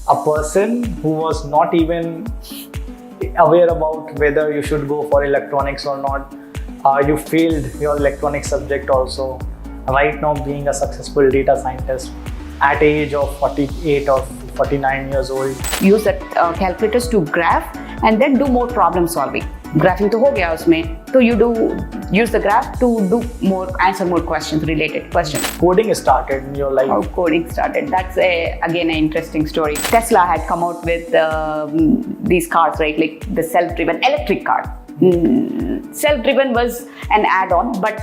a person who was not even aware about whether you should go for electronics or not. You failed your electronics subject also. Right now, being a successful data scientist at age of 48 or 49 years old. Use that calculators to graph and then do more problem solving. Graphing to ho gaya usme, so you do use the graph to do more, answer more questions, related questions. Coding started in your life. How coding started? That's again an interesting story. Tesla had come out with these cars, right? Like the self-driven electric car. Self-driven was an add-on, but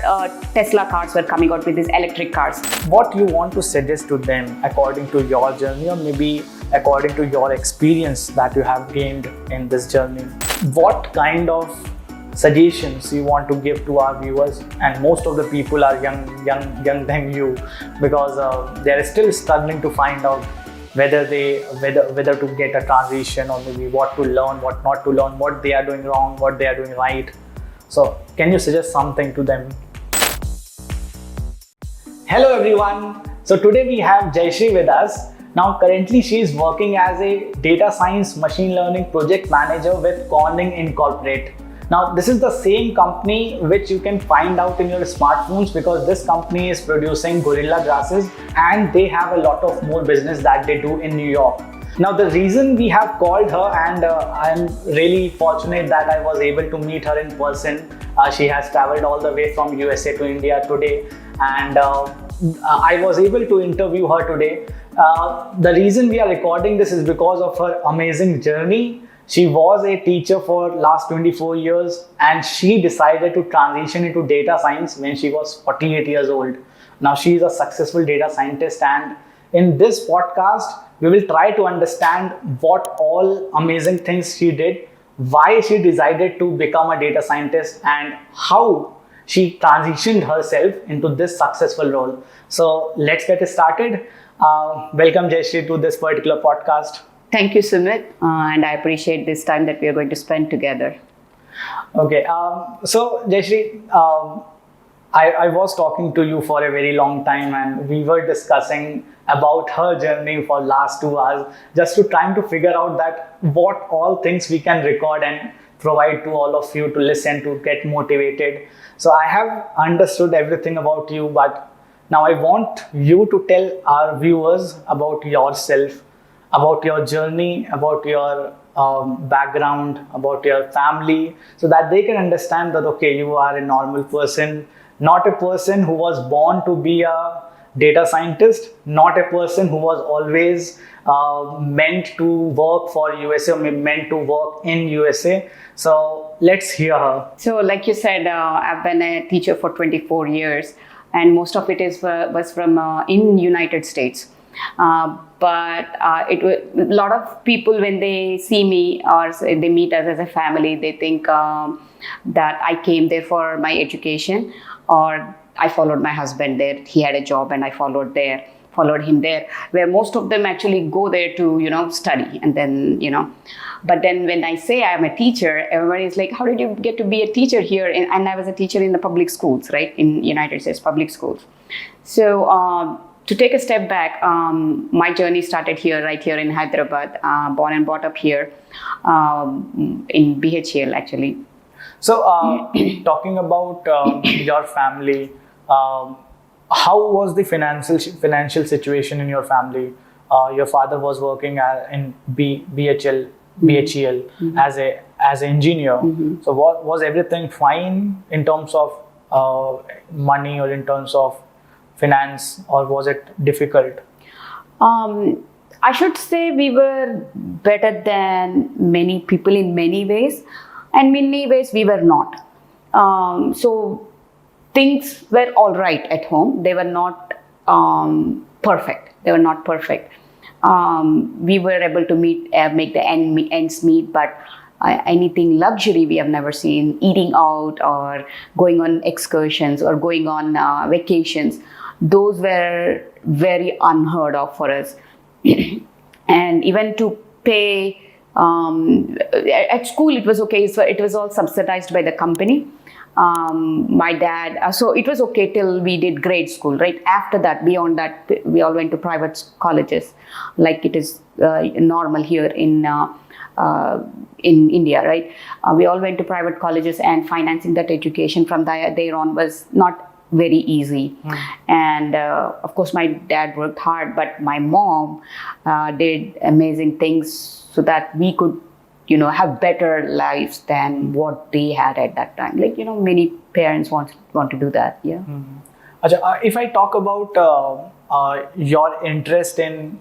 Tesla cars were coming out with these electric cars. What you want to suggest to them according to your journey, or maybe according to your experience that you have gained in this journey? What kind of suggestions you want to give to our viewers? And most of the people are young than you, because they are still struggling to find out whether to get a transition, or maybe what to learn, what not to learn, what they are doing wrong, what they are doing right. So can you suggest something to them? Hello everyone. So today we have Jayasree with us. Now currently she is working as a data science machine learning project manager with Corning Incorporate. Now this is the same company which you can find out in your smartphones, because this company is producing Gorilla glasses and they have a lot of more business that they do in New York. Now the reason we have called her, and I'm really fortunate that I was able to meet her in person. She has traveled all the way from USA to India today, and I was able to interview her today. The reason we are recording this is because of her amazing journey. She was a teacher for last 24 years and she decided to transition into data science when she was 48 years old. Now she is a successful data scientist, and in this podcast, we will try to understand what all amazing things she did, why she decided to become a data scientist, and how she transitioned herself into this successful role. So let's get started. Welcome Jayasree to this particular podcast. Thank you, Sumit, and I appreciate this time that we are going to spend together. Okay, so Jayasree, I was talking to you for a very long time, and we were discussing about her journey for last 2 hours, just to trying to figure out that what all things we can record and provide to all of you to listen to, get motivated. So I have understood everything about you, but now I want you to tell our viewers about yourself, about your journey, about your background, about your family, so that they can understand that, okay, you are a normal person, not a person who was born to be a data scientist, not a person who was always meant to work for USA or meant to work in USA. So let's hear her. So like you said, I've been a teacher for 24 years, and most of it was from in United States. But a lot of people, when they see me or they meet us as a family, they think that I came there for my education, or I followed my husband there. He had a job and I followed him there, where most of them actually go there to, study. And then, but then when I say I'm a teacher, everybody is like, how did you get to be a teacher here? And I was a teacher in the public schools, right? In United States public schools. So, to take a step back, my journey started right here in Hyderabad, born and brought up here in BHL actually. So talking about your family, how was the financial situation in your family? Your father was working in BHL Mm-hmm. as an engineer. Mm-hmm. So was everything fine in terms of money, or in terms of finance, or was it difficult? I should say we were better than many people in many ways, and many ways we were not. So things were all right at home. They were not perfect. We were able to make the ends meet, but anything luxury we have never seen. Eating out or going on excursions or going on vacations, those were very unheard of for us. And even to pay at school, it was okay. So it was all subsidized by the company. My dad, so it was okay till we did grade school, right? After that, beyond that, we all went to private colleges, like it is normal here in India, right? We all went to private colleges, and financing that education from there on was not very easy. And of course, my dad worked hard, but my mom did amazing things so that we could, have better lives than what they had at that time. Like, many parents want to do that. Yeah. Acha, if I talk about your interest in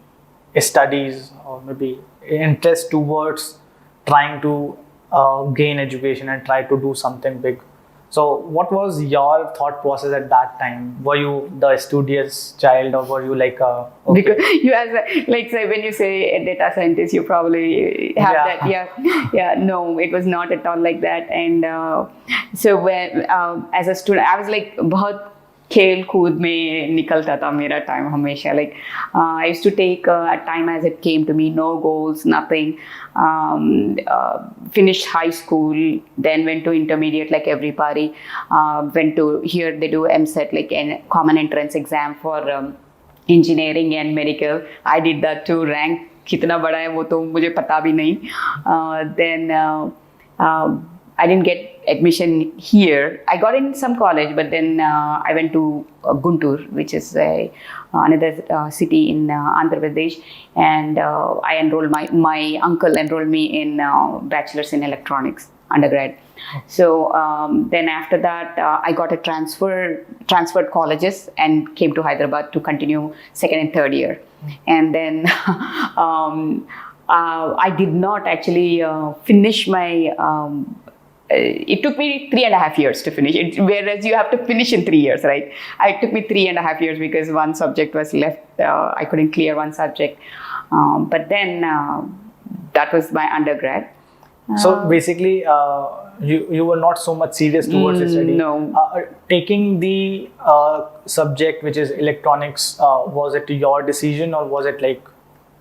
studies, or maybe interest towards trying to gain education and try to do something big. So what was your thought process at that time? Were you the studious child, or were you like okay. Because you say when you say a data scientist, you probably have that. Yeah. No, it was not at all like that. And so when as a student, I was like, बहुत खेल कूद में निकलता था मेरा time हमेशा. Like I used to take time as it came to me, no goals, nothing. Finished high school, then went to intermediate like everybody. Went to, here they do MSET, like a common entrance exam for engineering and medical. I did that too. Rank कितना बड़ा है वो तो मुझे पता भी नहीं. Then I didn't get admission here. I got in some college, but then I went to Guntur, which is another city in Andhra Pradesh, and I enrolled, my uncle enrolled me in bachelor's in electronics undergrad. So then after that, I got a transferred colleges and came to Hyderabad to continue second and third year. And then I did not actually finish my it took me 3.5 years to finish it, whereas you have to finish in 3 years, right? It took me 3.5 years because one subject was left. I couldn't clear one subject. But then that was my undergrad. So basically, you were not so much serious towards the study. No. Taking the subject, which is electronics, was it your decision, or was it like?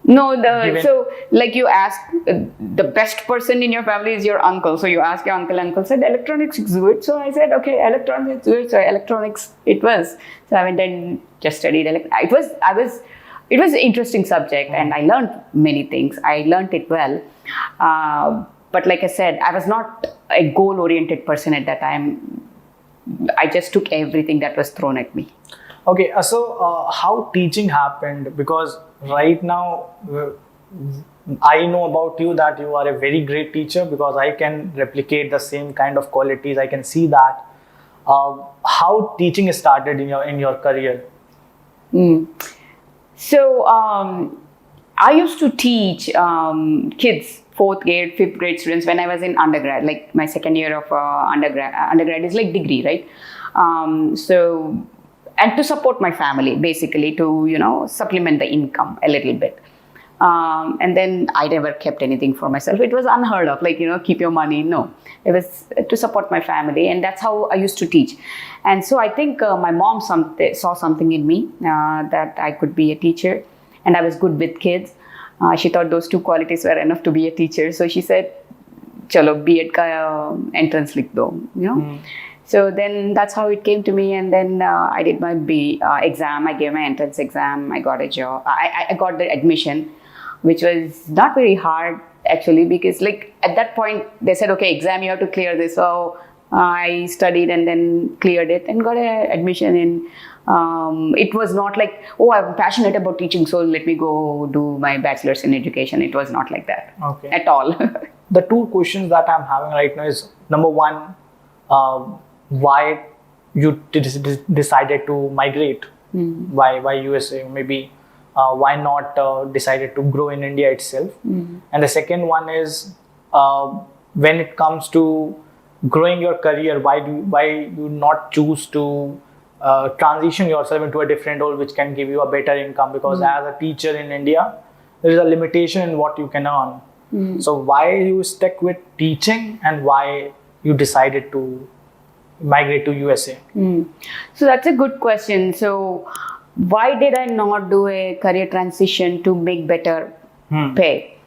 No, so like you ask, the best person in your family is your uncle. So you ask your uncle, uncle said electronics is good. So I said, okay, electronics is good. So electronics it was. So I went and just studied it was an interesting subject, and I learned many things. I learned it well. But like I said, I was not a goal-oriented person at that time. I just took everything that was thrown at me. Okay, so how teaching happened? Because right now, I know about you that you are a very great teacher, because I can replicate the same kind of qualities. I can see that. How teaching started in your career? So I used to teach kids, 4th grade, 5th grade students when I was in undergrad, like my second year of undergrad. Undergrad is like degree, right? So, and to support my family, basically to, supplement the income a little bit. And then I never kept anything for myself. It was unheard of, like, keep your money. No, it was to support my family. And that's how I used to teach. And so I think my mom saw something in me that I could be a teacher, and I was good with kids. She thought those two qualities were enough to be a teacher. So she said, chalo, B.Ed ka entrance likh do, So then that's how it came to me. And then I did my exam. I gave my entrance exam. I got a job. I got the admission, which was not very hard actually, because like at that point they said, okay, exam, you have to clear this. So I studied and then cleared it and got an admission in. It was not like, oh, I'm passionate about teaching, so let me go do my bachelor's in education. It was not like that at all. The two questions that I'm having right now is, number one, why you decided to migrate? Why USA? Maybe why not decided to grow in India itself? And the second one is, when it comes to growing your career, why you not choose to transition yourself into a different role which can give you a better income? Because as a teacher in India, there is a limitation in what you can earn. So why you stuck with teaching, and why you decided to migrate to USA? So that's a good question. So why did I not do a career transition to make better pay?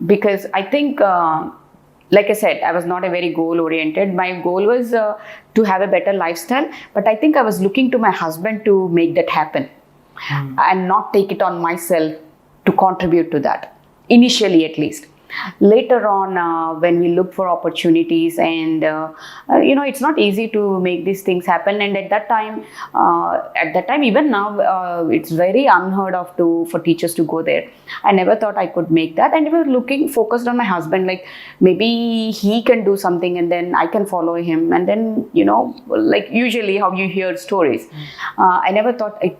Because I think, like I said, I was not a very goal-oriented. My goal was to have a better lifestyle, but I think I was looking to my husband to make that happen and not take it on myself to contribute to that. initially at least. Later on, when we look for opportunities, and it's not easy to make these things happen. And at that time, even now, it's very unheard of for teachers to go there. I never thought I could make that, and I was focused on my husband. Like maybe he can do something, and then I can follow him. And then like usually how you hear stories, I never thought it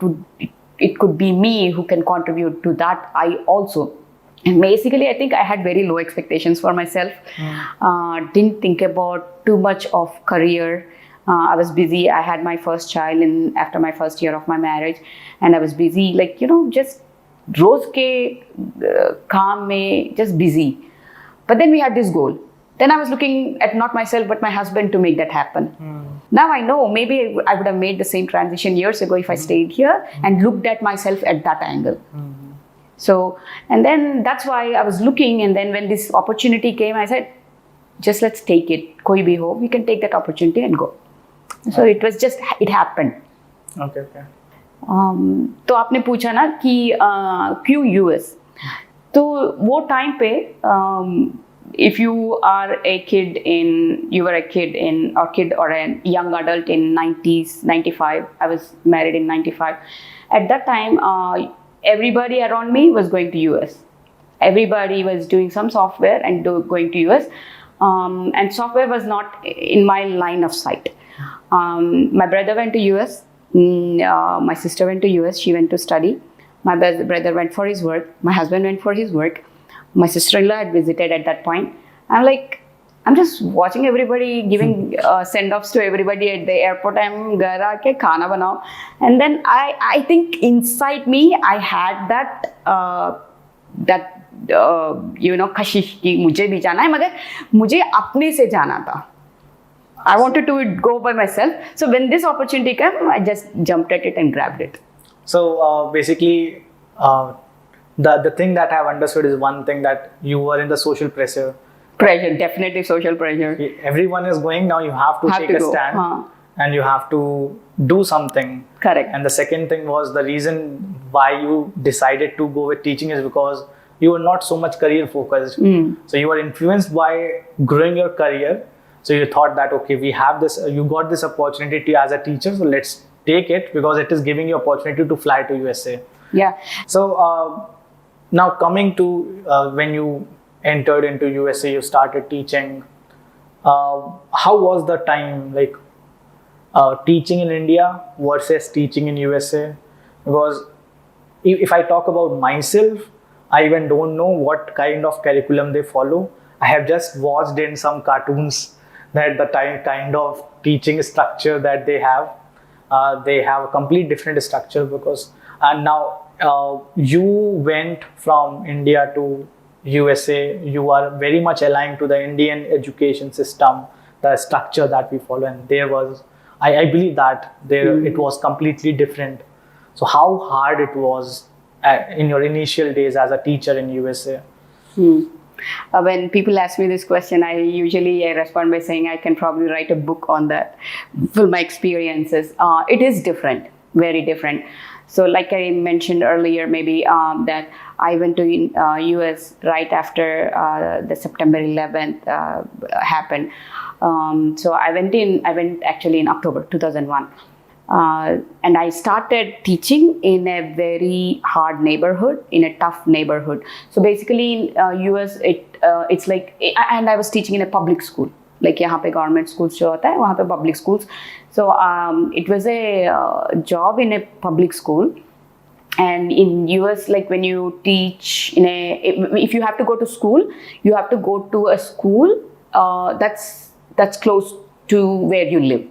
could be me who can contribute to that. I also. And basically, I think I had very low expectations for myself. Didn't think about too much of career. I was busy. I had my first child after my first year of my marriage, and I was busy, just roz ke kaam mein, just busy. But then we had this goal. Then I was looking at not myself but my husband to make that happen. Now I know maybe I would have made the same transition years ago if I stayed here and looked at myself at that angle. So, and then that's why I was looking, and then when this opportunity came, I said, just let's take it. Koi bhi ho, we can take that opportunity and go. So it happened. Okay. तो आपने पूछा ना कि क्यों US? तो वो time पे if you are a kid or a young adult in 90s, 95, I was married in 95. At that time, everybody around me was going to US. Everybody was doing some software and going to US. And software was not in my line of sight. My brother went to US. My sister went to US. She went to study. My brother went for his work. My husband went for his work. My sister-in-law had visited at that point. I'm just watching everybody giving send-offs to everybody at the airport. I'm ghar aake khana banao. And then I think inside me, I had that kashish ki mujhe bhi jana hai, magar mujhe apne se jana tha. I wanted to go by myself. So when this opportunity came, I just jumped at it and grabbed it. So basically, the thing that I've understood is one thing, that you were in the social pressure. Definitely social pressure. Everyone is going, now you have to take a stand and you have to do something. Correct. And the second thing was, the reason why you decided to go with teaching is because you were not so much career focused. So you were influenced by growing your career. So you thought that, okay, we have this, you got this opportunity as a teacher, so let's take it because it is giving you opportunity to fly to USA. Yeah. So now coming to when you entered into USA, you started teaching. How was the time, like teaching in India versus teaching in USA? Because if I talk about myself, I even don't know what kind of curriculum they follow. I have just watched in some cartoons that the kind of teaching structure that they have a complete different structure. Because and now you went from India to USA, you are very much aligned to the Indian education system, the structure that we follow, and there was, I believe that there it was completely different. So how hard it was in your initial days as a teacher in USA? When people ask me this question, I usually respond by saying I can probably write a book on that, for my experiences. It is different, very different. So like I mentioned earlier, maybe that I went to US right after the September 11th happened. So I went actually in October 2001. And I started teaching in a very hard neighborhood, in a tough neighborhood. So basically in US, it's like, and I was teaching in a public school. Like यहाँ पे government schools जो होता है, वहाँ पे public schools. So it was a job in a public school. And in US, like when you teach if you have to go to school, you have to go to a school that's close to where you live.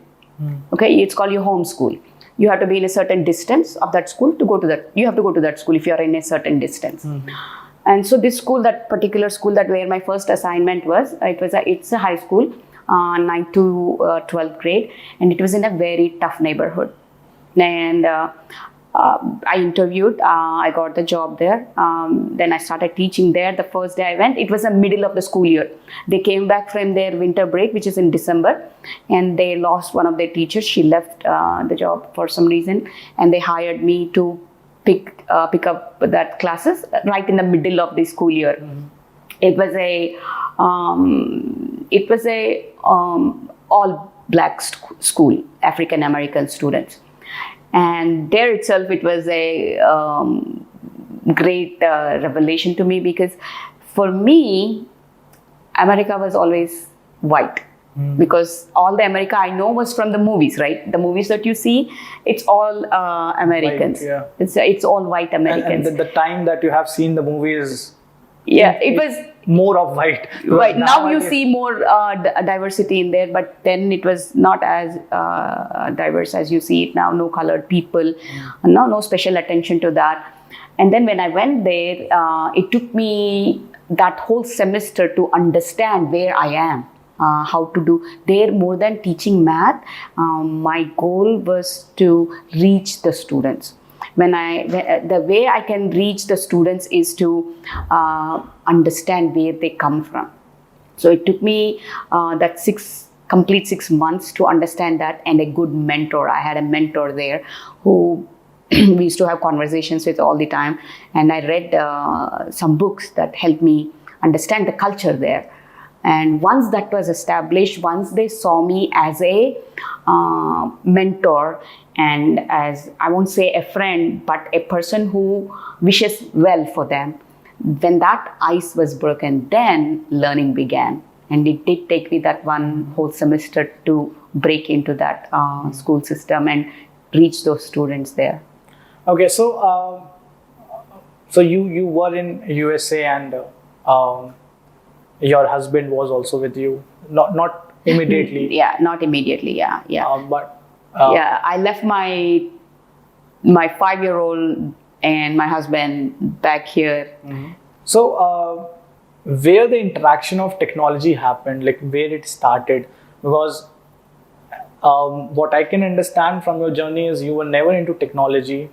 Okay, it's called your home school. You have to be in a certain distance of that school to go to that. You have to go to that school if you are in a certain distance. And so this school, that particular school, that where my first assignment was, it's a high school, 9th to 12th grade, and it was in a very tough neighborhood. And I interviewed, I got the job there. Then I started teaching there. The first day I went, it was the middle of the school year. They came back from their winter break, which is in December, and they lost one of their teachers. She left the job for some reason, and they hired me to pick up that classes right in the middle of the school year. It was a all black school, African American students, and there itself it was a great revelation to me, because for me America was always white. Because all the America I know was from the movies, right? The movies that you see, it's all Americans. White, yeah. It's all white Americans. And the time that you have seen the movies, it was more of white. Right now you see more diversity in there, but then it was not as diverse as you see it now. No colored people, no special attention to that. And then when I went there, it took me that whole semester to understand where I am. How to do there. More than teaching math, my goal was to reach the students. The way I can reach the students is to understand where they come from. So it took me that complete 6 months to understand that, and a good mentor. I had a mentor there who we used to have conversations with all the time, and I read some books that helped me understand the culture there. And once that was established, once they saw me as a mentor and as, I won't say a friend, but a person who wishes well for them, when that ice was broken, then learning began. And it did take me that one whole semester to break into that school system and reach those students there. Okay, so you were in USA, and your husband was also with you, not immediately. Yeah, not immediately. Yeah. But I left my 5-year-old and my husband back here. So where the interaction of technology happened, like where it started, because what I can understand from your journey is you were never into technology.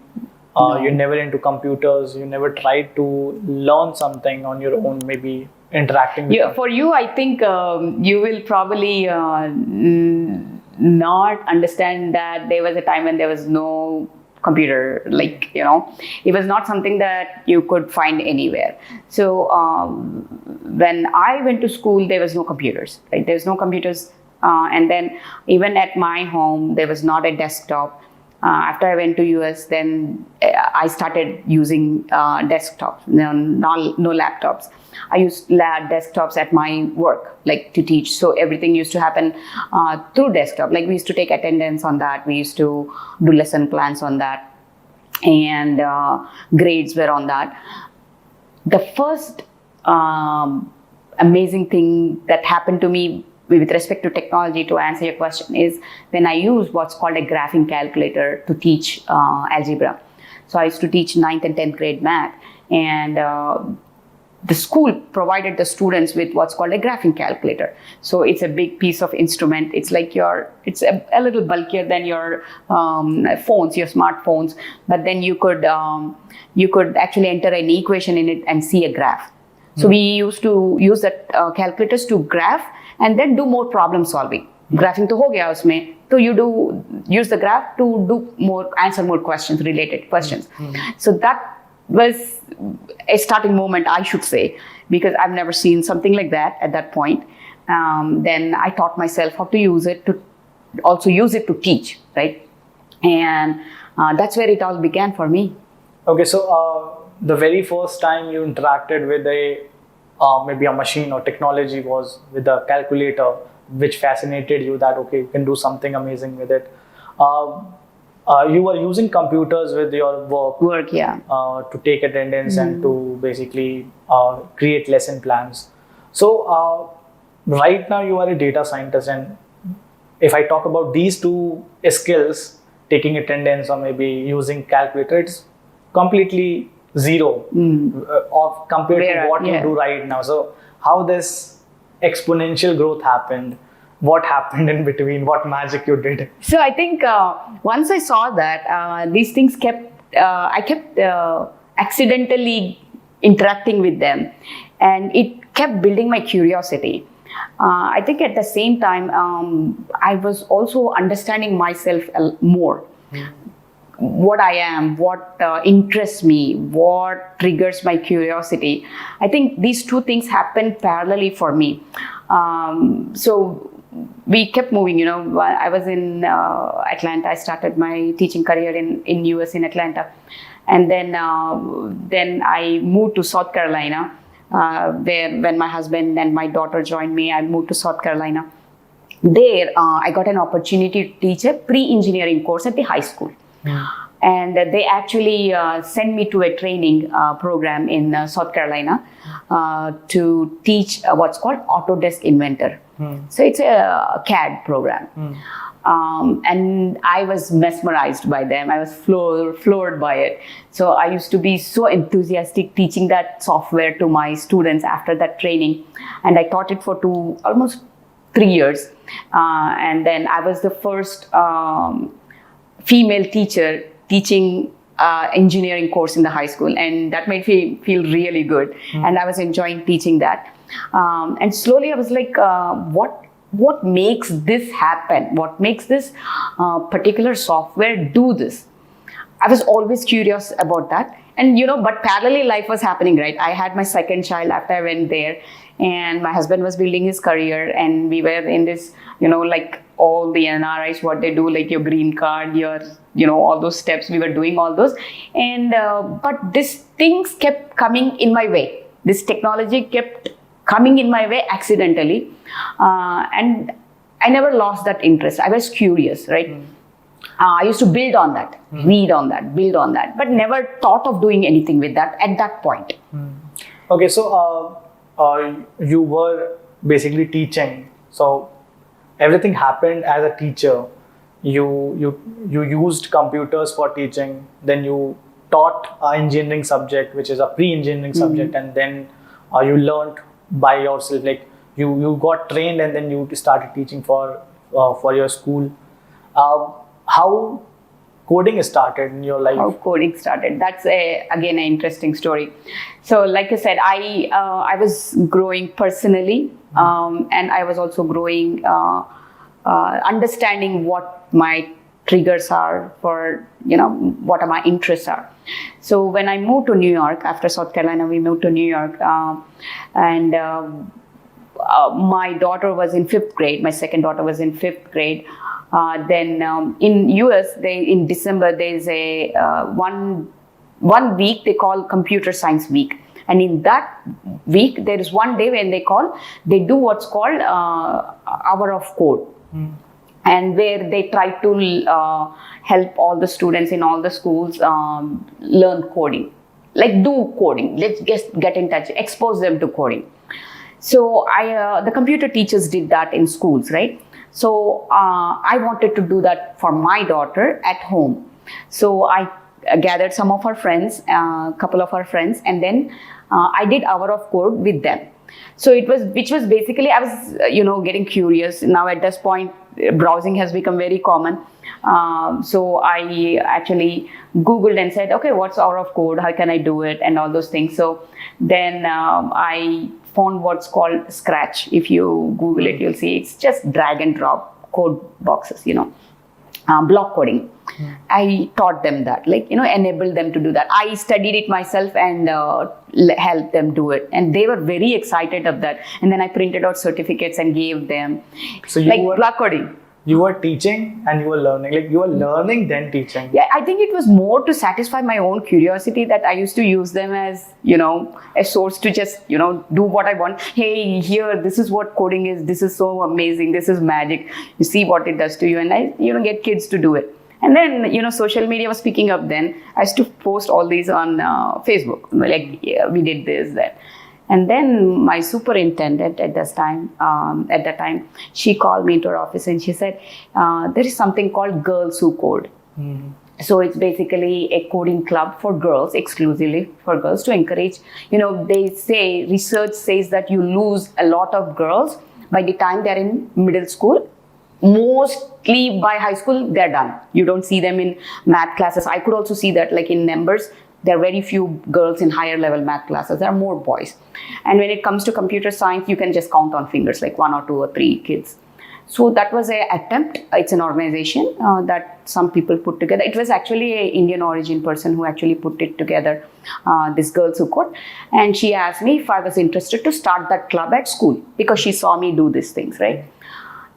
No. You're never into computers. You never tried to learn something on your own, maybe interacting with them. For you, I think you will probably not understand that there was a time when there was no computer, it was not something that you could find anywhere. So when I went to school, there was no computers, right? There was no computers, and then even at my home, there was not a desktop. After I went to US, then I started using desktops, no laptops. I used desktops at my work, to teach. So everything used to happen through desktop. We used to take attendance on that. We used to do lesson plans on that. And grades were on that. The first amazing thing that happened to me with respect to technology, to answer your question, is when I used what's called a graphing calculator to teach algebra. So I used to teach 9th and 10th grade math, and the school provided the students with what's called a graphing calculator. So it's a big piece of instrument. It's like it's a little bulkier than your phones, your smartphones, but then you could actually enter an equation in it and see a graph. So we used to use that calculators to graph and then do more problem solving. Graphing to ho gaya usme, so you use the graph to answer more related questions. So that was a starting moment, I should say, because I've never seen something like that at that point. Then I taught myself how to use it, to also use it to teach, right? And that's where it all began for me. Okay, so the very first time you interacted with maybe a machine or technology was with a calculator, which fascinated you that, okay, you can do something amazing with it. You were using computers with your work, yeah, to take attendance and to basically create lesson plans. So right now you are a data scientist, and if I talk about these two skills, taking attendance or maybe using calculator, it's completely zero compared to what you do right now. So how this exponential growth happened? What happened in between? What magic you did? So I think once I saw that, these things I kept accidentally interacting with them, and it kept building my curiosity. I think at the same time, I was also understanding myself more. what I am, what interests me, what triggers my curiosity. I think these two things happened parallelly for me. So we kept moving. While I was in Atlanta, I started my teaching career in US in Atlanta, and then I moved to South Carolina, where when my husband and my daughter joined me, I moved to South Carolina. There, I got an opportunity to teach a pre-engineering course at the high school. And they actually sent me to a training program in South Carolina to teach what's called Autodesk Inventor. So it's a CAD program. And I was mesmerized by them. I was floored by it. So I used to be so enthusiastic teaching that software to my students after that training. And I taught it for almost 3 years. And then I was the first female teacher teaching engineering course in the high school, and that made me feel really good. And I was enjoying teaching that. And slowly I was like, what makes this happen? What makes this particular software do this? I was always curious about that. And but parallelly life was happening, right? I had my second child after I went there, and my husband was building his career, and we were in this, like all the NRIs, what they do, like your green card, your, all those steps, we were doing all those. And, but these things kept coming in my way. This technology kept coming in my way accidentally. And I never lost that interest. I was curious, right? I used to build on that, read on that, build on that, but never thought of doing anything with that at that point. Okay, so you were basically teaching. So everything happened as a teacher. You used computers for teaching. Then you taught an engineering subject, which is a pre-engineering subject, and then you learned by yourself. Like you got trained, and then you started teaching for your school. How coding started in your life? How coding started. That's again an interesting story. So like I said, I was growing personally, and I was also growing, understanding what my triggers are for, what my interests are. So when I moved to New York, after South Carolina, we moved to New York, and my daughter was in 5th grade. My second daughter was in 5th grade. Then in US, in December, there's a one week they call Computer Science Week. And in that week, there is one day when they do what's called Hour of Code. And where they try to help all the students in all the schools learn coding. Like do coding, let's get in touch, expose them to coding. So the computer teachers did that in schools, right? So I wanted to do that for my daughter at home. So I gathered some of our friends, a couple of our friends, and then I did Hour of Code with them. So which was basically, I was, getting curious. Now at this point, browsing has become very common. So I actually Googled and said, okay, what's Hour of Code? How can I do it? And all those things. So then I found what's called Scratch. If you Google it, you'll see it's just drag and drop code boxes, block coding. I taught them that, enabled them to do that. I studied it myself and helped them do it. And they were very excited of that. And then I printed out certificates and gave them. So block coding. You were teaching and you were learning. Like you were learning then teaching. Yeah, I think it was more to satisfy my own curiosity that I used to use them as, a source to just, do what I want. Hey, here, this is what coding is. This is so amazing. This is magic. You see what it does to you. And I, get kids to do it. And then, social media was picking up then. I used to post all these on Facebook. Like, yeah, we did this, that. And then my superintendent at that time, she called me into her office and she said, there is something called Girls Who Code. So it's basically a coding club for girls, exclusively for girls, to encourage, they say, research says that you lose a lot of girls by the time they're in middle school. Mostly by high school, they're done. You don't see them in math classes. I could also see that, like in numbers, there are very few girls in higher level math classes. There are more boys. And when it comes to computer science, you can just count on fingers, like 1 or 2 or 3 kids. So that was an attempt. It's an organization that some people put together. It was actually an Indian origin person who actually put it together, this Girls Who Code. And she asked me if I was interested to start that club at school because she saw me do these things, right?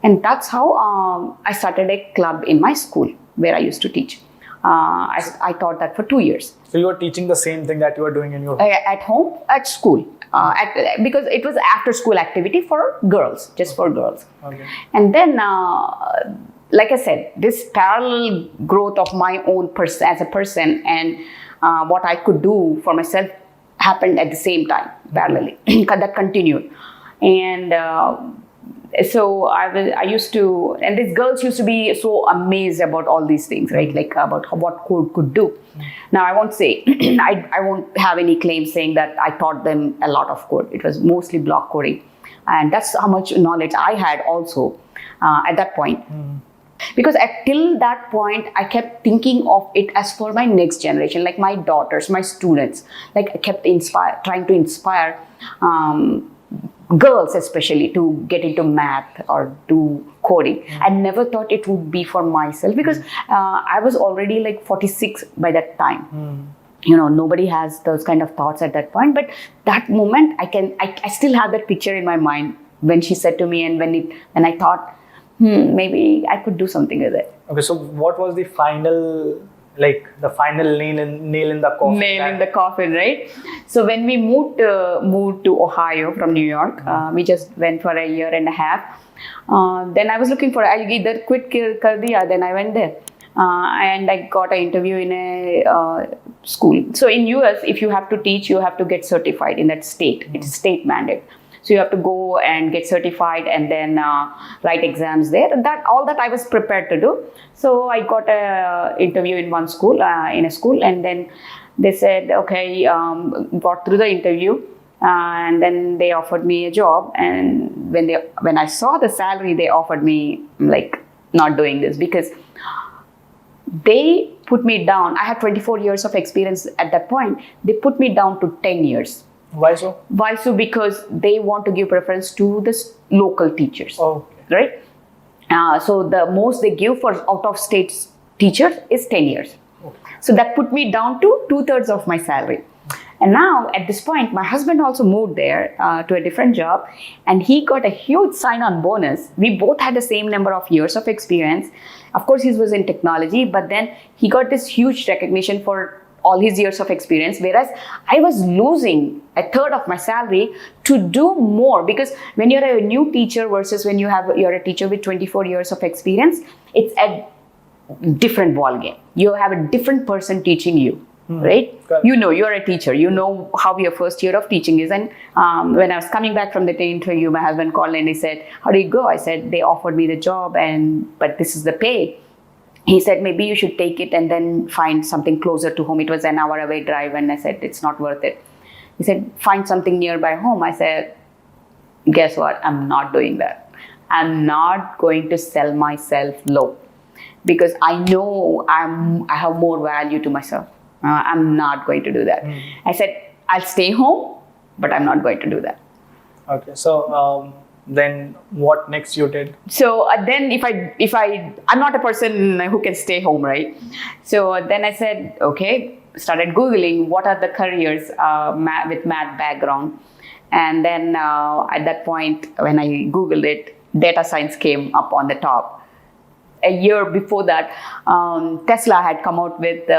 And that's how I started a club in my school where I used to teach. I taught that for 2 years. So you were teaching the same thing that you were doing in your at home, at school, because it was after school activity for girls, just for girls. Okay. And then, like I said, this parallel growth of my own as a person and what I could do for myself happened at the same time, parallelly. That continued. And so I used to, and these girls used to be so amazed about all these things, right? Like about what code could do. Now I won't say, I won't have any claim saying that I taught them a lot of code. It was mostly block coding. And that's how much knowledge I had also at that point. Because till that point, I kept thinking of it as for my next generation, like my daughters, my students. Like I kept trying to inspire girls especially to get into math or do coding. I never thought it would be for myself because I was already like 46 by that time. You know, nobody has those kind of thoughts at that point. But that moment, I still have that picture in my mind when she said to me, and when I thought, maybe I could do something with it. Okay, so what was the final nail in the coffin? Nail in the coffin, right? So when we moved to Ohio from New York, we just went for a year and a half. Then I was looking for, I either quit kar diya, then I went there. And I got an interview in a school. So in US, if you have to teach, you have to get certified in that state. It's a state mandate. So you have to go and get certified and then write exams there. All that I was prepared to do. So I got an interview in one school, and then they said, okay, got through the interview, and then they offered me a job. And when I saw the salary, they offered me like not doing this because they put me down. I had 24 years of experience at that point. They put me down to 10 years. Why so? Why so? Because they want to give preference to the local teachers, right? So the most they give for out-of-state teachers is 10 years. So that put me down to 2/3 of my salary. And now at this point, my husband also moved there to a different job, and he got a huge sign-on bonus. We both had the same number of years of experience. Of course, he was in technology, but then he got this huge recognition for all his years of experience, whereas I was losing 1/3 of my salary to do more, because when you're a new teacher versus when you're a teacher with 24 years of experience, it's a different ball game. You have a different person teaching you, right? You know, you're a teacher. You know how your first year of teaching is. And when I was coming back from the interview, my husband called and he said, "How do you go?" I said, "They offered me the job, but this is the pay." He said, "Maybe you should take it and then find something closer to home." It was an hour away drive, and I said, "It's not worth it." He said, "Find something nearby home." I said, "Guess what? I'm not doing that. I'm not going to sell myself low because I know I have more value to myself. I'm not going to do that." I said, "I'll stay home, but I'm not going to do that." Okay, so then what next you did? So then I'm not a person who can stay home, right? So then I said, okay, started Googling what are the careers with math background. And then at that point, when I Googled it, data science came up on the top. A year before that, Tesla had come out with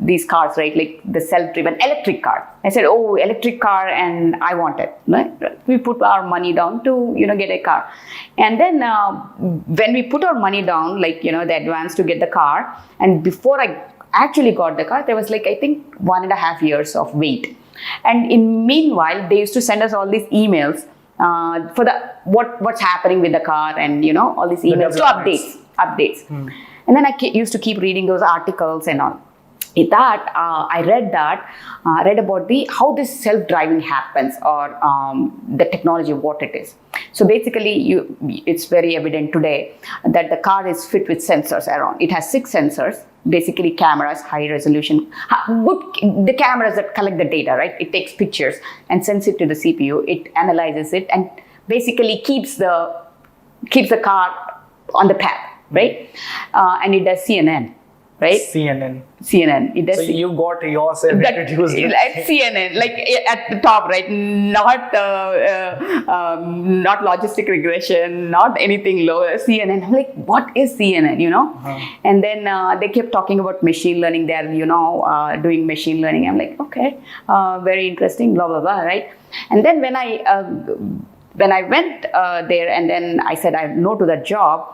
these cars, right? Like the self-driven electric car. I said, "Oh, electric car," and I want it. Right? We put our money down to, get a car. And then when we put our money down, like, the advance to get the car, and before I actually got the car, there was like, I think 1.5 years of wait. And in meanwhile, they used to send us all these emails for what's happening with the car, and all these emails to updates. And then I used to keep reading those articles and all. I read about how this self-driving happens, or the technology, what it is. So basically, it's very evident today that the car is fit with sensors around. It has 6 sensors, basically cameras, high resolution, the cameras that collect the data, right? It takes pictures and sends it to the CPU. It analyzes it and basically keeps the keeps the car on the path, right? And it does CNN, right? CNN. It does. So you got yourself introduced at CNN, like at the top, right? Not not logistic regression, not anything lower. CNN. I'm like, what is CNN? You know? And then they kept talking about machine learning. They're doing machine learning. I'm like, okay, very interesting. Blah blah blah, right? And then when I went there and then I said I no to that job,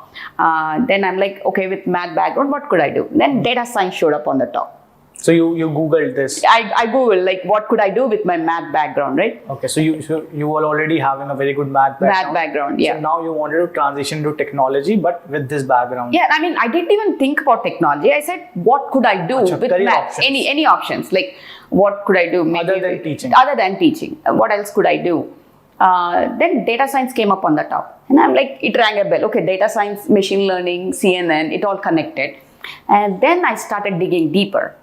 then I'm like, okay, with math background, what could I do? Then data science showed up on the top. So you Googled this? I Googled, like, what could I do with my math background, right? Okay, so you were already having a very good math background. Math background, yeah. So now you wanted to transition to technology, but with this background. Yeah, I mean, I didn't even think about technology. I said, what could I do with math? Options. Any options? Like, what could I do? Maybe other than teaching. Other than teaching. What else could I do? Then data science came up on the top. And I'm like, it rang a bell. Okay, data science, machine learning, CNN, it all connected. And then I started digging deeper.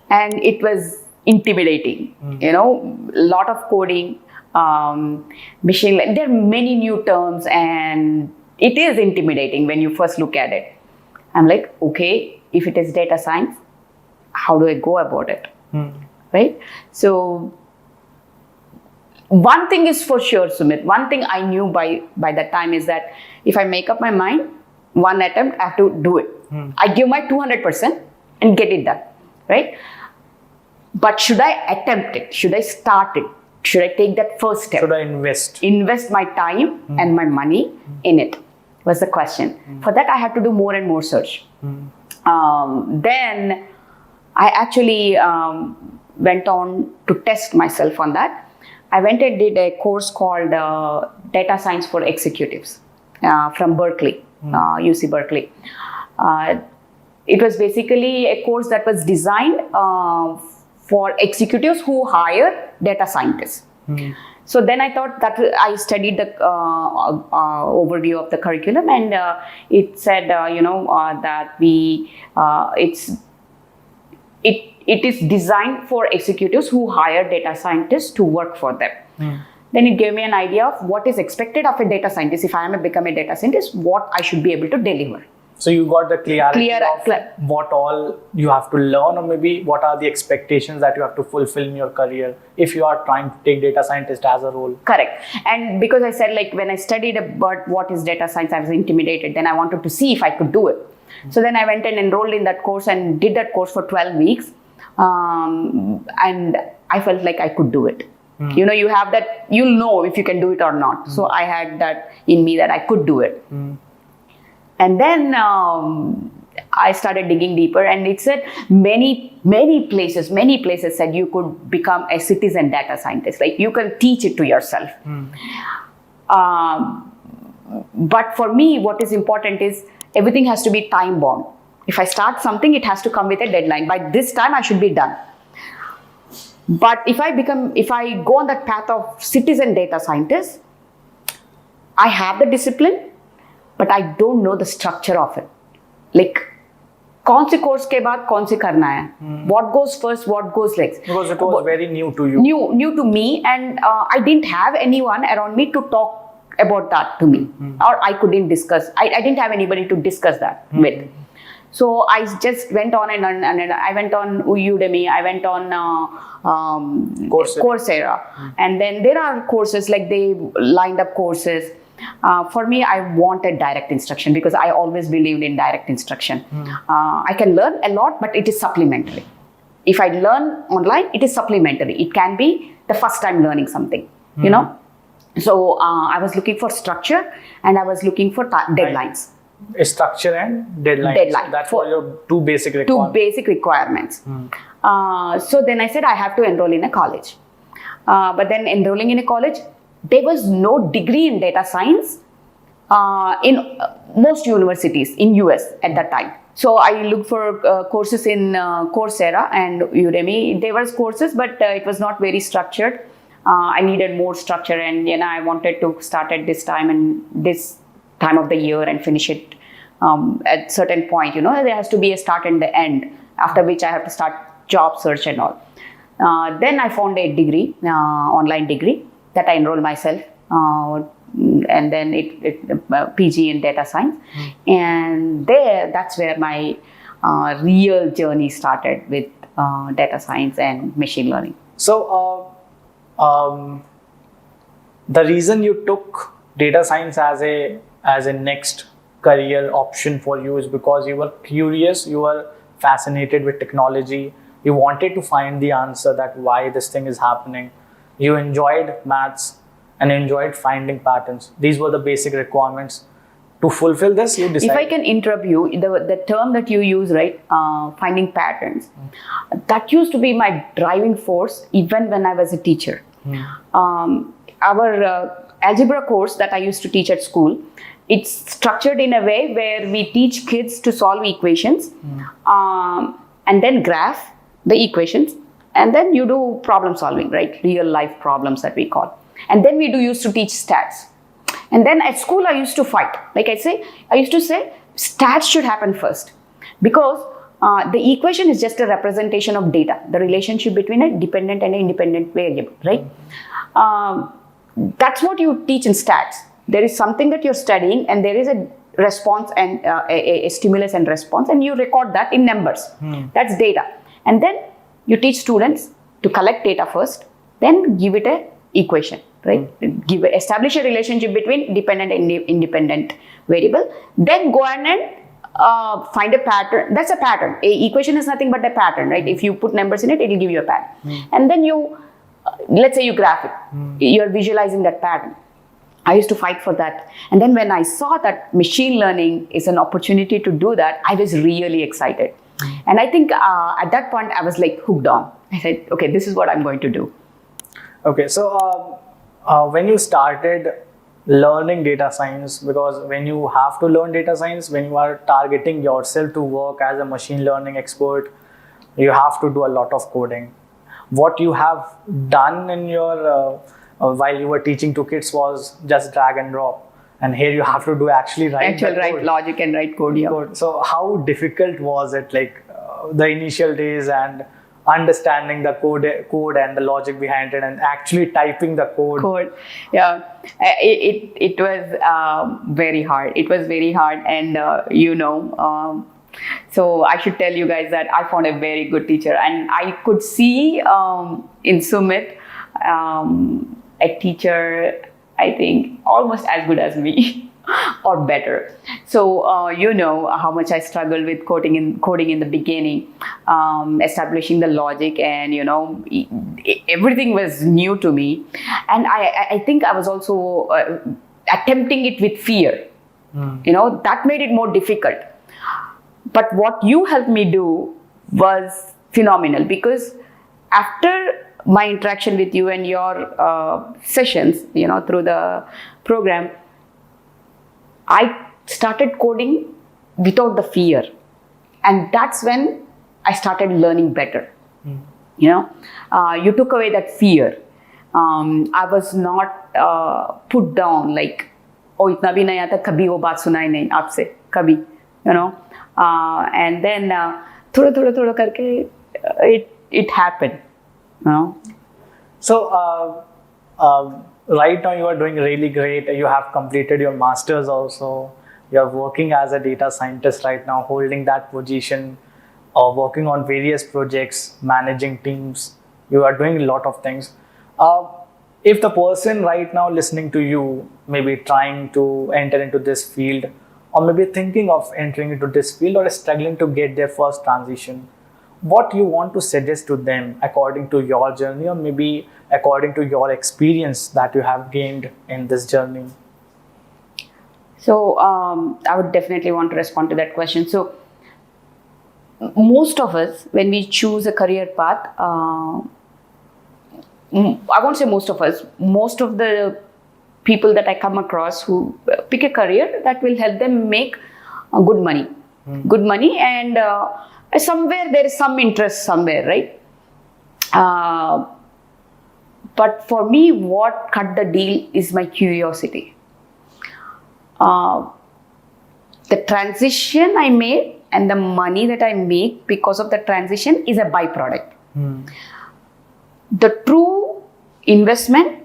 And it was intimidating, a lot of coding, machine learning. There are many new terms and it is intimidating when you first look at it. I'm like, okay, if it is data science, how do I go about it? Right? So one thing is for sure, Sumit, one thing I knew by that time is that if I make up my mind, one attempt, I have to do it. I give my 200% and get it done, right? But should I attempt it? Should I start it? Should I take that first step? Should I invest? Invest my time and my money in it was the question. For that, I had to do more and more search. Then I actually went on to test myself on that. I went and did a course called Data Science for Executives from Berkeley, UC Berkeley. It was basically a course that was designed for executives who hire data scientists. So then I thought that I studied the overview of the curriculum, and it said, that it is designed for executives who hire data scientists to work for them. Then it gave me an idea of what is expected of a data scientist. If I am become a data scientist, what I should be able to deliver. So you got the clarity of what all you have to learn, or maybe what are the expectations that you have to fulfill in your career if you are trying to take data scientist as a role. Correct. And because I said, like, when I studied about what is data science, I was intimidated. Then I wanted to see if I could do it. So then I went and enrolled in that course and did that course for 12 weeks. And I felt like I could do it. You have that, you'll know if you can do it or not. So I had that in me that I could do it. And then I started digging deeper, and it said many places said you could become a citizen data scientist. Like, you can teach it to yourself. But for me, what is important is everything has to be time bound. If I start something, it has to come with a deadline. By this time, I should be done. But if I go on that path of citizen data scientist, I have the discipline, but I don't know the structure of it. Like, kaun se course ke baad kaun se karna hai? What goes first, what goes next? Because it was very new to you. New to me, and I didn't have anyone around me to talk about that to me. Or I couldn't discuss. I didn't have anybody to discuss that with. So I just went on and I went on Udemy, I went on Coursera. And then there are courses, like they lined up courses. For me, I wanted direct instruction because I always believed in direct instruction. I can learn a lot, but it is supplementary. If I learn online, it is supplementary. It can be the first time learning something, So I was looking for structure, and I was looking for deadlines. Structure and deadlines. That's for your two basic requirements. So then I said I have to enroll in a college. But then enrolling in a college, there was no degree in data science in most universities in US at that time. So I looked for courses in Coursera and Udemy. There were courses, but it was not very structured. I needed more structure, and I wanted to start at this time and this time of the year and finish it at certain point. There has to be a start and the end, after which I have to start job search and all. Then I found a degree, online degree, that I enrolled myself. and then PG in data science. And that's where my real journey started with data science and machine learning. So, the reason you took data science as a next career option for you is because you were curious, you were fascinated with technology, you wanted to find the answer that why this thing is happening. You enjoyed maths and enjoyed finding patterns. These were the basic requirements. To fulfill this, you decided. If I can interrupt you, the term that you use, right, finding patterns, that used to be my driving force even when I was a teacher. Our algebra course that I used to teach at school, it's structured in a way where we teach kids to solve equations and then graph the equations, and then you do problem solving, right? Real life problems that we call. And then we used to teach stats. And then at school I used to fight. Like I used to say stats should happen first, because the equation is just a representation of data, the relationship between a dependent and an independent variable, right? That's what you teach in stats. There is something that you're studying, and there is a response and a stimulus and response, and you record that in numbers. That's data. And then you teach students to collect data first, then give it an equation, right? Establish a relationship between dependent and independent variable, then go on and find a pattern. That's a pattern. A equation is nothing but a pattern, right? If you put numbers in it, it will give you a pattern. And then you, let's say you graph it, you're visualizing that pattern. I used to fight for that. And then when I saw that machine learning is an opportunity to do that, I was really excited. And I think at that point, I was like hooked on. I said, okay, this is what I'm going to do. Okay, so when you started learning data science, because when you have to learn data science, when you are targeting yourself to work as a machine learning expert, you have to do a lot of coding. What you have done in your while you were teaching to kids was just drag and drop, and here you have to do write logic and write code. Yeah. So how difficult was it, like the initial days, and understanding the code and the logic behind it, and actually typing the code? Yeah, it was very hard. It was very hard, and so I should tell you guys that I found a very good teacher, and I could see in Sumit a teacher, I think, almost as good as me or better. So how much I struggled with coding in the beginning, establishing the logic, and everything was new to me, and I think I was also attempting it with fear. That made it more difficult. But what you helped me do was phenomenal, because after my interaction with you and your sessions, through the program, I started coding without the fear. And that's when I started learning better. You took away that fear. I was not put down like, oh, itna bhi nahi aata, kabhi wo baat sunai nahi aapse, kabhi, and then thoda karke it happened. So right now you are doing really great. You have completed your master's also. You are working as a data scientist right now, holding that position, working on various projects, managing teams. You are doing a lot of things. If the person right now listening to you, maybe trying to enter into this field, or maybe thinking of entering into this field, or struggling to get their first transition, what you want to suggest to them according to your journey, or maybe according to your experience that you have gained in this journey? So I would definitely want to respond to that question. So most of us, when we choose a career path, I won't say most of us, most of the people that I come across who pick a career that will help them make good money. Good money, and somewhere there is some interest somewhere, right? But for me, what cut the deal is my curiosity. The transition I made and the money that I make because of the transition is a byproduct. The true investment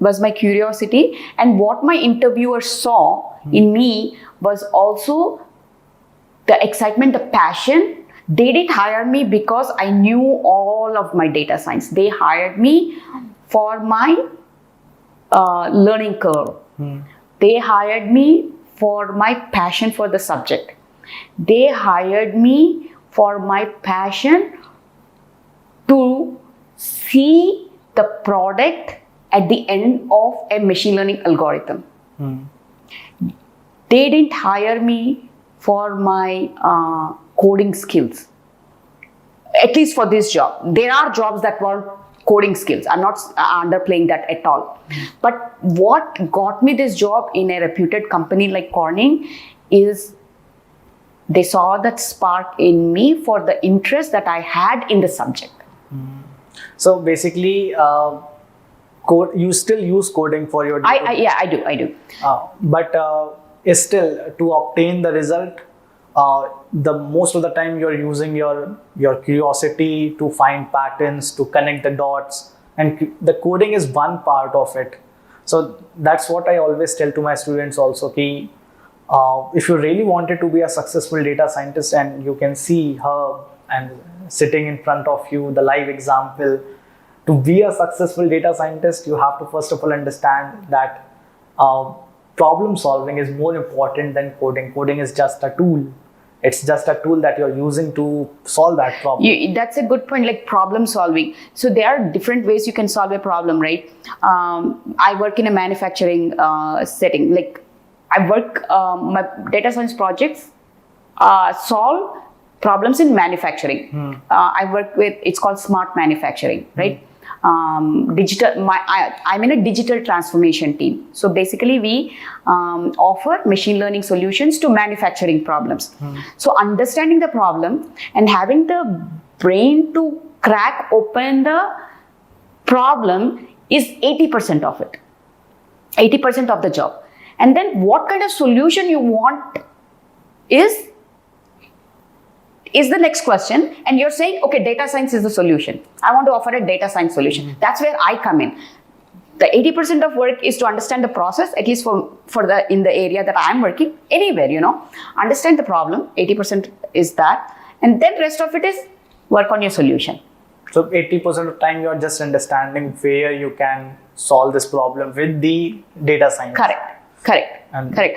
was my curiosity, and what my interviewer saw in me was also the excitement, the passion. They didn't hire me because I knew all of my data science. They hired me for my learning curve. They hired me for my passion for the subject. They hired me for my passion to see the product at the end of a machine learning algorithm. They didn't hire me for my coding skills. At least for this job. There are jobs that were coding skills. I'm not underplaying that at all. But what got me this job in a reputed company like Corning is they saw that spark in me for the interest that I had in the subject. So basically, you still use coding for your I do. But still, to obtain the result, the most of the time you're using your curiosity to find patterns, to connect the dots, and the coding is one part of it. So that's what I always tell to my students also, ki, if you really wanted to be a successful data scientist, and you can see her and sitting in front of you, the live example, to be a successful data scientist, you have to first of all understand that problem solving is more important than coding. Coding is just a tool. It's just a tool that you're using to solve that problem. That's a good point, like problem solving. So there are different ways you can solve a problem, right? I work in a manufacturing setting. Like I work, my data science projects solve problems in manufacturing. I work with, it's called smart manufacturing, right? I'm in a digital transformation team. So basically we offer machine learning solutions to manufacturing problems. So understanding the problem and having the brain to crack open the problem is 80% of it, 80% of the job. And then what kind of solution you want is the next question, and you're saying, okay, data science is the solution. I want to offer a data science solution. That's where I come in. The 80% of work is to understand the process, at least in the area that I'm working, anywhere, understand the problem. 80% is that, and then rest of it is work on your solution. So 80% of the time you're just understanding where you can solve this problem with the data science. Correct.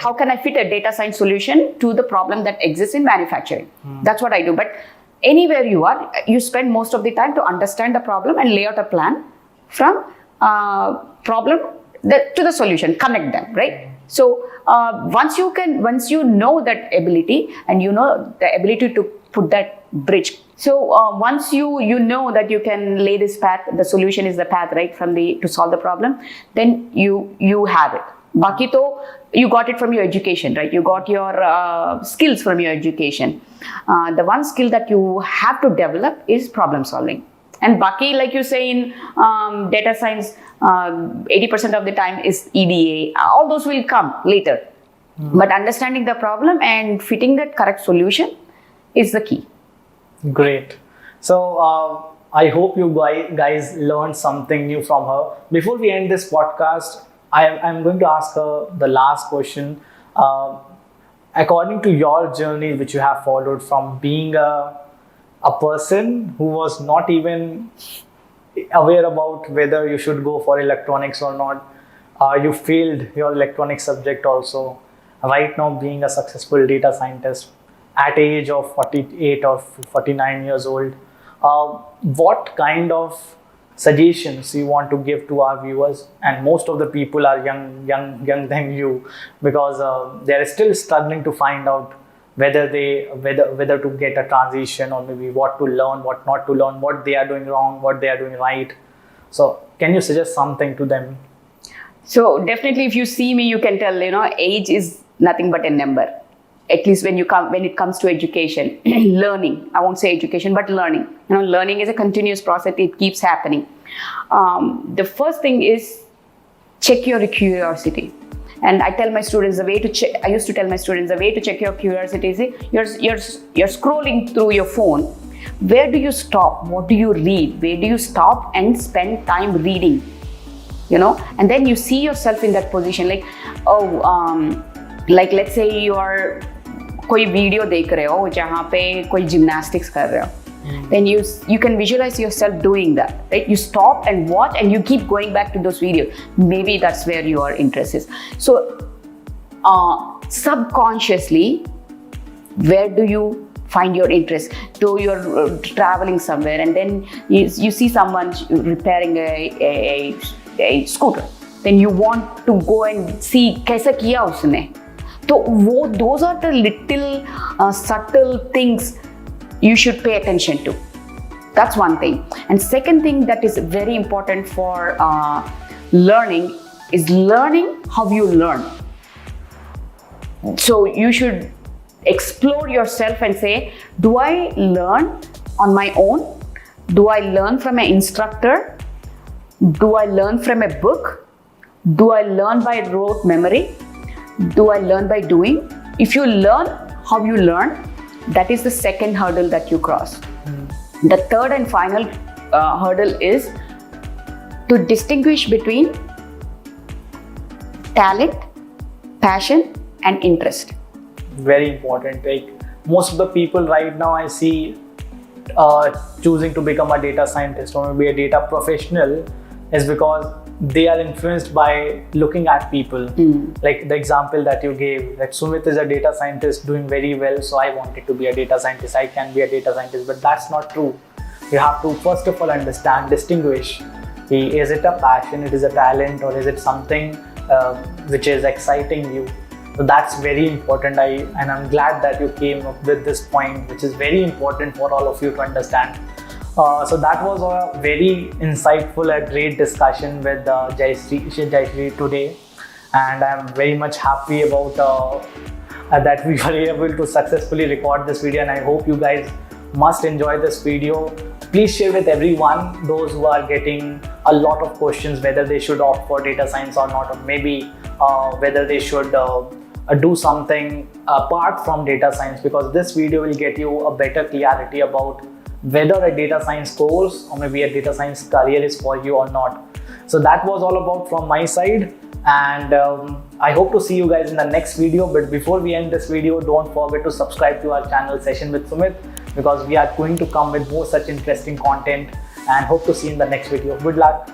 How can I fit a data science solution to the problem that exists in manufacturing? That's what I do. But anywhere you are, you spend most of the time to understand the problem and lay out a plan from problem to the solution, connect them, right? So once you know that ability, and you know the ability to put that bridge. So once you know that you can lay this path, the solution is the path, right, to solve the problem, then you have it. Baki to, you got it from your education, right? You got your skills from your education. The one skill that you have to develop is problem solving. And Baki, like you say in data science, 80% of the time is EDA. All those will come later. But understanding the problem and fitting that correct solution is the key. Great. So I hope you guys learned something new from her. Before we end this podcast, I'm going to ask her the last question. According to your journey, which you have followed from being a person who was not even aware about whether you should go for electronics or not, you failed your electronics subject also. Right now, being a successful data scientist at age of 48 or 49 years old, what kind of suggestions you want to give to our viewers? And most of the people are young than you, because they are still struggling to find out whether to get a transition, or maybe what to learn, what not to learn, what they are doing wrong, what they are doing right. So can you suggest something to them? So definitely, if you see me, you can tell, age is nothing but a number. At least when it comes to education, learning, I won't say education, but learning. Learning is a continuous process. It keeps happening. The first thing is check your curiosity. And I tell my students the way to check. I used to tell my students the way to check your curiosity is you're scrolling through your phone. Where do you stop? What do you read? Where do you stop and spend time reading? and then you see yourself in that position, like, like let's say you are कोई video देख रहे हो जहाँ पे कोई gymnastics कर रहे हो, then you can visualize yourself doing that, right? You stop and watch and you keep going back to those videos. Maybe that's where your interest is. So subconsciously, where do you find your interest? So you're traveling somewhere and then you see someone repairing a scooter, then you want to go and see कैसा किया उसने. So those are the little subtle things you should pay attention to. That's one thing. And second thing that is very important for learning is learning how you learn. So you should explore yourself and say, do I learn on my own? Do I learn from an instructor? Do I learn from a book? Do I learn by rote memory? Do I learn by doing? If you learn how you learn, that is the second hurdle that you cross. The third and final hurdle is to distinguish between talent, passion, and interest. Very important. Like most of the people right now I see choosing to become a data scientist or maybe a data professional is because they are influenced by looking at people. Like the example that you gave, that Sumit is a data scientist doing very well, so I wanted to be a data scientist, I can be a data scientist. But that's not true. You have to first of all understand, distinguish. Is it a passion, it is a talent, or is it something which is exciting you? So that's very important. And I'm glad that you came up with this point, which is very important for all of you to understand. So that was a very insightful and great discussion with Jayasree today, and I'm very much happy about that we were able to successfully record this video, and I hope you guys must enjoy this video. Please share with everyone, those who are getting a lot of questions whether they should opt for data science or not, or maybe whether they should do something apart from data science, because this video will get you a better clarity about whether a data science course or maybe a data science career is for you or not. So that was all about from my side, and I hope to see you guys in the next video. But before we end this video, don't forget to subscribe to our channel Session with Sumit, because we are going to come with more such interesting content, and hope to see you in the next video. Good luck.